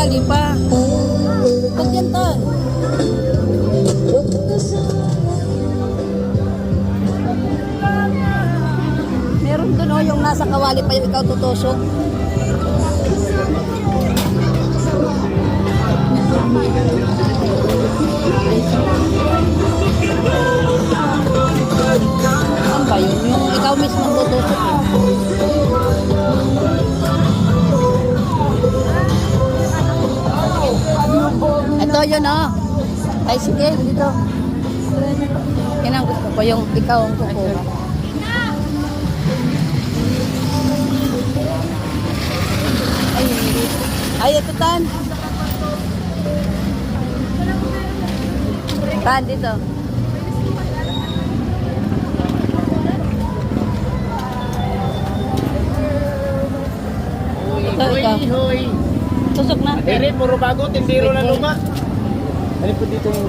kawali pa. Huwag yan, Tan. Meron dun oh, yung nasa kawali pa yung ikaw tutusok. Saan ba yun? Yung ikaw mismo tutusok eh. Ito yun oh. Ay sige, dito. Yan ang gusto ko, yung ikaw ang kukuha. Ay, ito Tan. Tan, dito. Ito, ikaw. Tusok na. Dili, puro bago, tindiro na luma. Ano po dito yung